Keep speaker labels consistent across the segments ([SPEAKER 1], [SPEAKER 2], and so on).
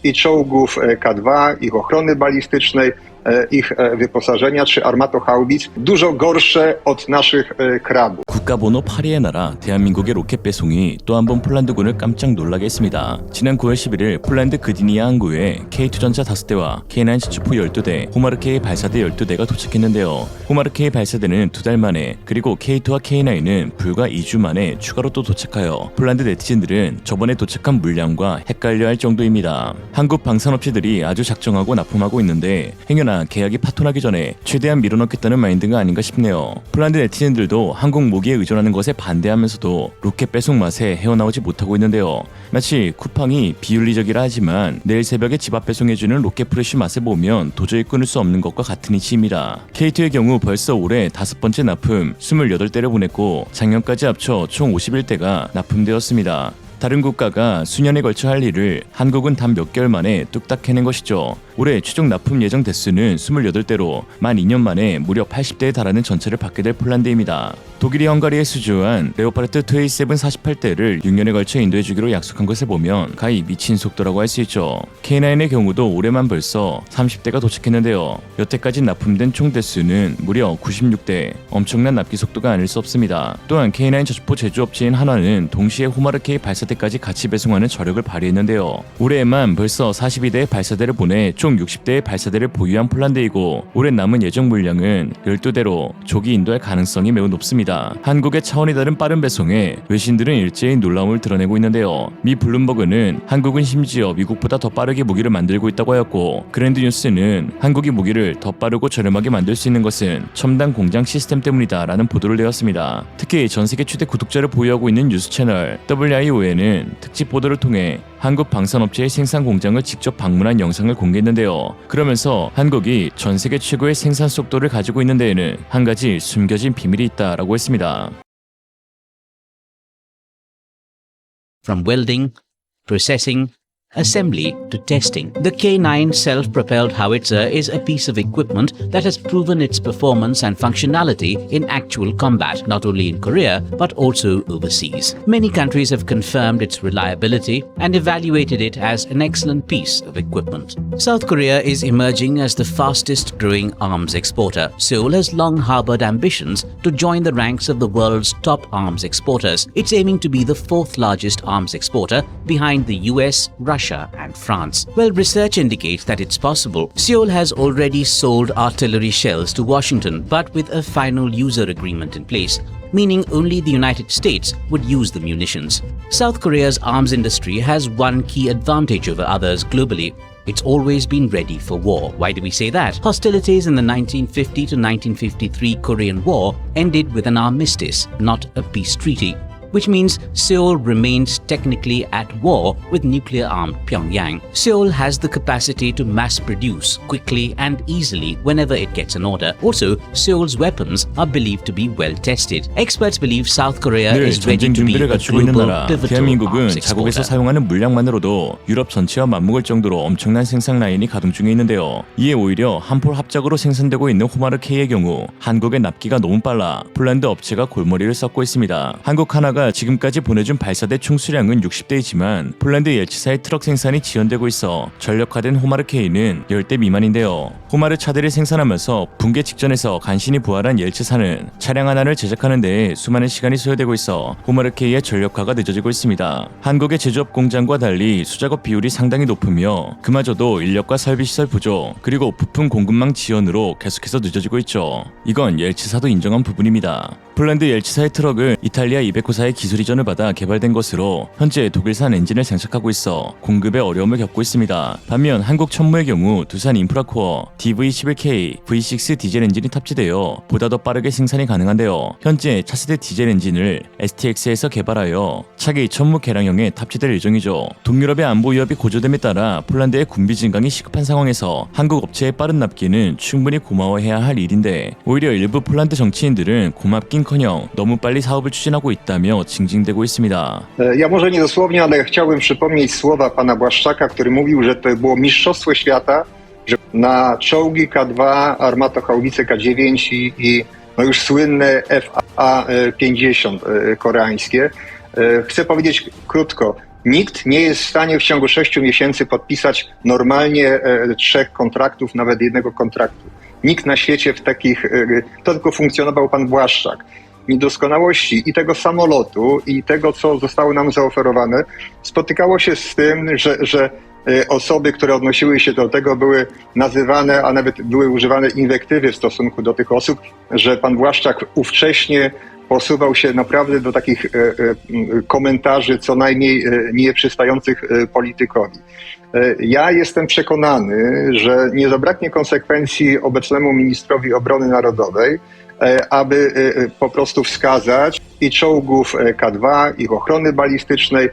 [SPEAKER 1] i czołgów K2, ich ochrony balistycznej, ich wyposażenia czy armatohaubic dużo gorsze od naszych krabów.
[SPEAKER 2] 국가번호 8위의 나라 대한민국의 로켓 배송이 또 한 번 폴란드군을 깜짝 놀라게 했습니다. 지난 9월 11일 폴란드 그디니아 항구에 K2 전차 5대와 K9 지주포 12대, 호마르K 발사대 12대가 도착했는데요. 호마르K 발사대는 2달 만에, 그리고 K2와 K9은 불과 2주 만에 추가로 또 도착하여 폴란드 네티즌들은 저번에 도착한 물량과 헷갈려할 정도입니다. 한국 방산업체들이 아주 작정하고 납품하고 있는데 행여나 계약이 파토나기 전에 최대한 밀어넣겠다는 마인드가 아닌가 싶네요. 폴란드 네티즌들도 한국 무기에 의존하는 것에 반대하면서도 로켓 배송 맛에 헤어나오지 못하고 있는데요. 마치 쿠팡이 비윤리적이라 하지만 내일 새벽에 집 앞 배송해주는 로켓 프레쉬 맛을 보면 도저히 끊을 수 없는 것과 같은 이치입니다. K2의 경우 벌써 올해 5번째 납품 28대를 보냈고 작년까지 합쳐 총 51대가 납품되었습니다. 다른 국가가 수년에 걸쳐 할 일을 한국은 단 몇 개월 만에 뚝딱 해낸 것이죠. 올해 최종 납품 예정 대수는 28대로 만 2년 만에 무려 80대에 달하는 전차를 받게 될 폴란드입니다. 독일이 헝가리에 수주한 레오파르트 2A7 48대를 6년에 걸쳐 인도해주기로 약속한 것을 보면 가히 미친 속도라고 할 수 있죠. K9의 경우도 올해만 벌써 30대가 도착했는데요. 여태까지 납품된 총 대수는 무려 96대, 엄청난 납기 속도가 아닐 수 없습니다. 또한 K9 저주포 제조업체인 한화는 동시에 호마르K 발사대까지 같이 배송하는 저력을 발휘했는데요. 올해에만 벌써 42대의 발사대를 보내 총 60대의 발사대를 보유한 폴란드이고 올해 남은 예정 물량은 12대로 조기 인도할 가능성이 매우 높습니다. 한국의 차원이 다른 빠른 배송에 외신들은 일제히 놀라움을 드러내고 있는데요. 미 블룸버그는 한국은 심지어 미국보다 더 빠르게 무기를 만들고 있다고 하였고, 그랜드뉴스는 한국이 무기를 더 빠르고 저렴하게 만들 수 있는 것은 첨단 공장 시스템 때문이다 라는 보도를 내었습니다. 특히 전세계 최대 구독자를 보유하고 있는 뉴스 채널 WION은 특집 보도를 통해 한국 방산업체의 생산 공장을 직접 방문한 영상을 공개했는데요. 그러면서 한국이 전 세계 최고의 생산 속도를 가지고 있는 데에는 한 가지 숨겨진 비밀이 있다라고 했습니다.
[SPEAKER 3] From welding, processing, assembly to testing, the K9 self-propelled howitzer is a piece of equipment that has proven its performance and functionality in actual combat, not only in Korea but also overseas. Many countries have confirmed its reliability and evaluated it as an excellent piece of equipment. South Korea is emerging as the fastest growing arms exporter. Seoul has long harbored ambitions to join the ranks of the world's top arms exporters. It's aiming to be the 4th largest arms exporter behind the US, Russia and France. Well, research indicates that it's possible. Seoul has already sold artillery shells to Washington, but with a final user agreement in place, meaning only the United States would use the munitions. South Korea's arms industry has one key advantage over others globally. It's always been ready for war. Why do we say that? Hostilities in the 1950 to 1953 Korean War ended with an armistice, not a peace treaty, which means Seoul remains technically at war with nuclear-armed Pyongyang. Seoul has the capacity to mass-produce quickly and easily whenever it gets an order. Also, Seoul's weapons are believed to be well-tested. Experts believe South Korea
[SPEAKER 2] 늘
[SPEAKER 3] is ready
[SPEAKER 2] 전쟁
[SPEAKER 3] to be
[SPEAKER 2] 준비를
[SPEAKER 3] a
[SPEAKER 2] 갖추고 있는
[SPEAKER 3] global
[SPEAKER 2] 나라
[SPEAKER 3] pivotal
[SPEAKER 2] 대한민국은
[SPEAKER 3] arms
[SPEAKER 2] 자국에서
[SPEAKER 3] exporter.
[SPEAKER 2] 사용하는 물량만으로도 유럽 전체와 맞먹을 정도로 엄청난 생산 라인이 가동 중에 있는데요. 이에 오히려 한폴 합작으로 생산되고 있는 호마르K의 경우 한국의 납기가 너무 빨라 폴란드 업체가 골머리를 썩고 있습니다. 한국 하나가 지금까지 보내준 발사대 총 수량은 60대이지만 폴란드 옐치사의 트럭 생산이 지연되고 있어 전력화된 호마르K는 10대 미만인데요. 호마르 차대를 생산하면서 붕괴 직전에서 간신히 부활한 옐치사는 차량 하나를 제작하는 데에 수많은 시간이 소요되고 있어 호마르K의 전력화가 늦어지고 있습니다. 한국의 제조업 공장과 달리 수작업 비율이 상당히 높으며 그마저도 인력과 설비시설 부족 그리고 부품 공급망 지연으로 계속해서 늦어지고 있죠. 이건 옐치사도 인정한 부분입니다. 폴란드 옐치사의 트럭은 이탈리아 이베코사의 기술 이전을 받아 개발된 것으로 현재 독일산 엔진을 장착하고 있어 공급에 어려움을 겪고 있습니다. 반면 한국 천무의 경우 두산 인프라코어 DV11K V6 디젤 엔진이 탑재되어 보다 더 빠르게 생산이 가능한데요. 현재 차세대 디젤 엔진을 STX에서 개발하여 차기 천무 개량형에 탑재될 예정이죠. 동유럽의 안보 위협이 고조됨에 따라 폴란드의 군비 증강이 시급한 상황에서 한국 업체의 빠른 납기는 충분히 고마워해야 할 일인데 오히려 일부 폴란드 정치인들은 고맙긴커녕 너무 빨리 사업을 추진하고 있다며 징징대고 있습니다.
[SPEAKER 1] Ja może nie dosłownie, ale chciałbym przypomnieć słowa pana Błaszczaka, który mówił, że to było mistrzostwo świata, że na czołgi K2, armatohaubice K9 i no już słynne FA-50 koreańskie Chcę powiedzieć krótko. Nikt nie jest w stanie w ciągu 6 miesięcy podpisać normalnie 3 kontraktów, nawet jednego kontraktu. Nikt na świecie w takich, to tylko funkcjonował pan Błaszczak. Niedoskonałości i tego samolotu, i tego, co zostało nam zaoferowane, spotykało się z tym, że osoby, które odnosiły się do tego, były nazywane, a nawet były używane inwektywy w stosunku do tych osób, że pan Błaszczak ówcześnie posuwał się naprawdę do takich komentarzy co najmniej nieprzystających politykowi. Ja jestem przekonany, że nie zabraknie konsekwencji obecnemu ministrowi obrony narodowej, aby po prostu wskazać i czołgów K2, ich ochrony balistycznej,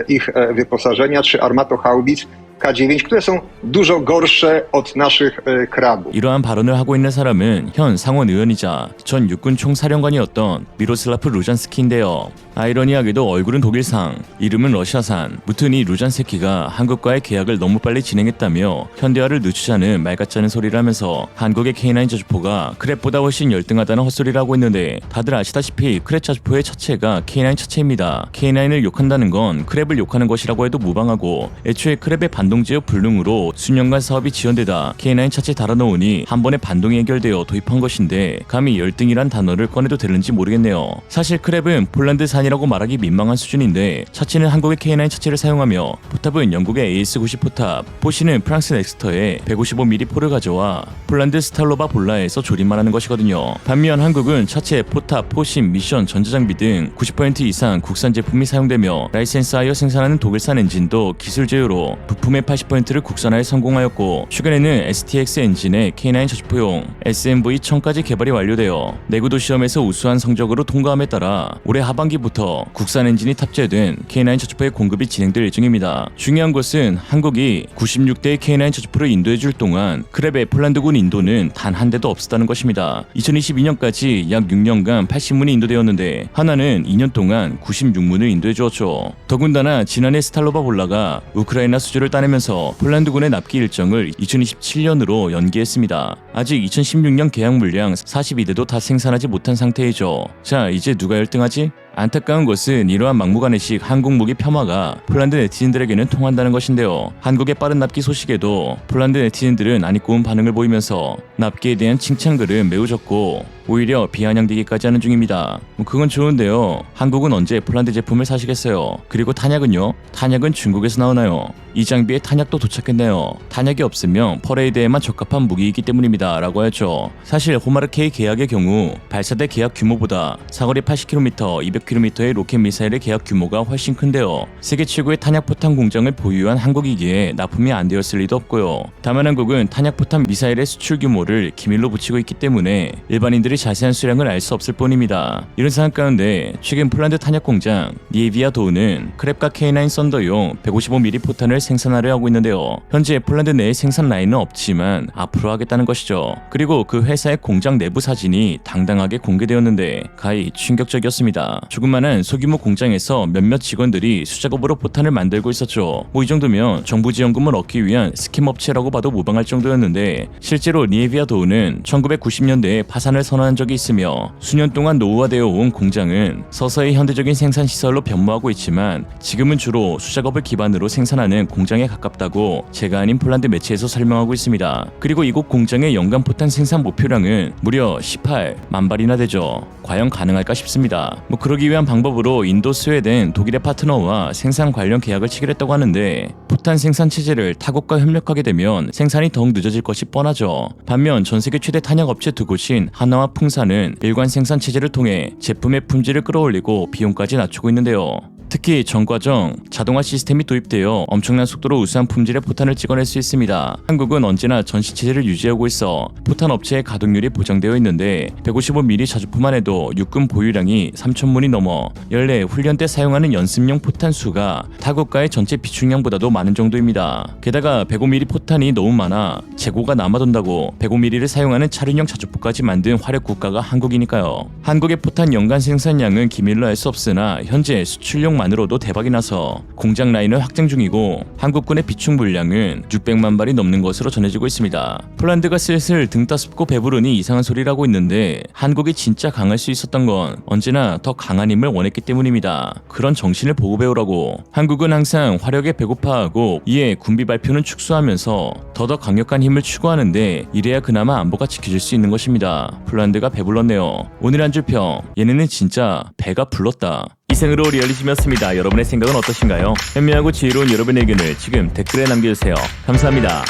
[SPEAKER 1] ich wyposażenia czy armatohaubic K9, które są dużo gorsze od naszych krabów.
[SPEAKER 2] 이러한 발언을 하고 있는 사람은 현 상원 의원이자 전 육군 총사령관이었던 미로슬라프 루잔스키인데요. 아이러니하게도 얼굴은 독일상, 이름은 러시아산, 무튼 이 루잔스키가 한국과의 계약을 너무 빨리 진행했다며 현대화를 늦추자는 말 같지 않은 소리를 하면서 한국의 K9 자주포가 크랩보다 훨씬 열등하다는 헛소리를 하고 있는데, 다들 아시다시피 크랩 자주포의 차체가 K9 차체입니다. K9을 욕한다는 건 크랩을 욕하는 것이라고 해도 무방하고, 애초에 크랩의 반동제어 불능으로 수년간 사업이 지연되다 K9 차체 달아놓으니 한 번에 반동이 해결되어 도입한 것인데, 감히 열등이란 단어를 꺼내도 되는지 모르겠네요. 사실 크랩은 폴란드산이라고 말하기 민망한 수준인데, 차체는 한국의 K9 차체를 사용하며 포탑은 영국의 AS-90 포탑, 포시는 프랑스 넥스터의 155mm 포를 가져와 폴란드 스탈로바 볼라에서 조립만 하는 것이거든요. 반면 한국은 차체, 포탑, 포신, 미션, 전자장비 등 90% 이상 국산 제품이 사용되며, 라이센스하여 생산하는 독일산 엔진도 기술 제휴로 부품의 80%를 국산화에 성공하였고, 최근에는 STX 엔진의 K9 자주포용 SMV-1000까지 개발이 완료되어 내구도 시험에서 우수한 성적으로 통과함에 따라 올해 하반기부터 국산 엔진이 탑재된 K9 자주포의 공급이 진행될 예정입니다. 중요한 것은 한국이 96대의 K9 자주포를 인도해줄 동안 크랩의 폴란드군 인도는 단 한 대도 없었다는 것입니다. 2022년까지 약 6년간 80문이 인도되었는데 하나는 2년 동안 96문을 인도해주었죠. 더군다나 지난해 스탈로바 볼라가 우크라이나 수주를 따내면서 폴란드군의 납기 일정을 2027년으로 연기했습니다. 아직 2016년 계약 물량 42대도 다 생산하지 못한 상태이죠. 자, 이제 누가 열등하지? 안타까운 것은 이러한 막무가내식 한국 무기 폄하가 폴란드 네티즌들에게는 통한다는 것인데요. 한국의 빠른 납기 소식에도 폴란드 네티즌들은 안 입고 온 반응을 보이면서 납기에 대한 칭찬글은 매우 적고 오히려 비아냥대기까지 하는 중입니다. 그건 좋은데요. 한국은 언제 폴란드 제품을 사시겠어요? 그리고 탄약은요? 탄약은 중국에서 나오나요? 이 장비에 탄약도 도착했나요? 탄약이 없으면 퍼레이드에만 적합한 무기이기 때문입니다. 라고 하였죠. 사실 호마르케이 계약의 경우 발사대 계약 규모보다 사거리 80km, 200km의 로켓 미사일의 계약 규모가 훨씬 큰데요. 세계 최고의 탄약포탄 공장을 보유한 한국이기에 납품이 안 되었을 리도 없고요. 다만 한국은 탄약포탄 미사일의 수출 규모를 기밀로 붙이고 있기 때문에 일반인들이 자세한 수량을 알 수 없을 뿐입니다. 이런 상황 가운데 최근 폴란드 탄약 공장 니에비아 도우는 크랩과 K9 썬더용 155mm 포탄을 생산하려 하고 있는데요. 현재 폴란드 내에 생산 라인은 없지만 앞으로 하겠다는 것이죠. 그리고 그 회사의 공장 내부 사진이 당당하게 공개되었는데 가히 충격적이었습니다. 조그만한 소규모 공장에서 몇몇 직원들이 수작업으로 포탄을 만들고 있었죠. 이 정도면 정부 지원금을 얻기 위한 스캠 업체라고 봐도 무방할 정도였는데, 실제로 니에비아 도우는 1990년대에 파산을 선언한 적이 있으며 수년 동안 노후화되어 온 공장은 서서히 현대적인 생산 시설로 변모하고 있지만 지금은 주로 수작업을 기반으로 생산하는 공장에 가깝다고 제가 아닌 폴란드 매체에서 설명하고 있습니다. 그리고 이곳 공장의 연간 포탄 생산 목표량은 무려 18만 발이나 되죠. 과연 가능할까 싶습니다. 그러기 위한 방법으로 인도, 스웨덴, 독일의 파트너와 생산 관련 계약을 체결했다고 하는데, 포탄 생산 체제를 타국과 협력하게 되면 생산이 더욱 늦어질 것이 뻔하죠. 반면 전세계 최대 탄약 업체 두 곳인 하나와 풍사는 일관 생산 체제를 통해 제품의 품질을 끌어올리고 비용까지 낮추고 있는데요. 특히 전 과정 자동화 시스템이 도입되어 엄청난 속도로 우수한 품질의 포탄을 찍어낼 수 있습니다. 한국은 언제나 전시 체제를 유지하고 있어 포탄 업체의 가동률이 보장되어 있는데 155mm 자주포만 해도 육군 보유량이 3,000문이 넘어 연례 훈련 때 사용하는 연습용 포탄 수가 타국가의 전체 비축량보다도 많은 정도입니다. 게다가 105mm 포탄이 너무 많아 재고가 남아돈다고 105mm를 사용하는 차륜형 자주포까지 만든 화력 국가가 한국이니까요. 한국의 포탄 연간 생산량은 기밀로 알 수 없으나 현재 수출용 것만으로도 대박이 나서 공장 라인을 확장 중이고 한국군의 비축 물량은 600만 발이 넘는 것으로 전해지고 있습니다. 폴란드가 슬슬 등 따숩고 배부르니 이상한 소리라고 있는데 한국이 진짜 강할 수 있었던 건 언제나 더 강한 힘을 원했기 때문입니다. 그런 정신을 보고 배우라고. 한국은 항상 화력에 배고파하고 이에 군비 발표는 축소하면서 더더 강력한 힘을 추구하는데 이래야 그나마 안보가 지켜질 수 있는 것입니다. 폴란드가 배불렀네요. 오늘 한 줄 평. 얘네는 진짜 배가 불렀다. 이생으로 리얼리즘이었습니다. 여러분의 생각은 어떠신가요? 현명하고 지혜로운 여러분의 의견을 지금 댓글에 남겨주세요. 감사합니다.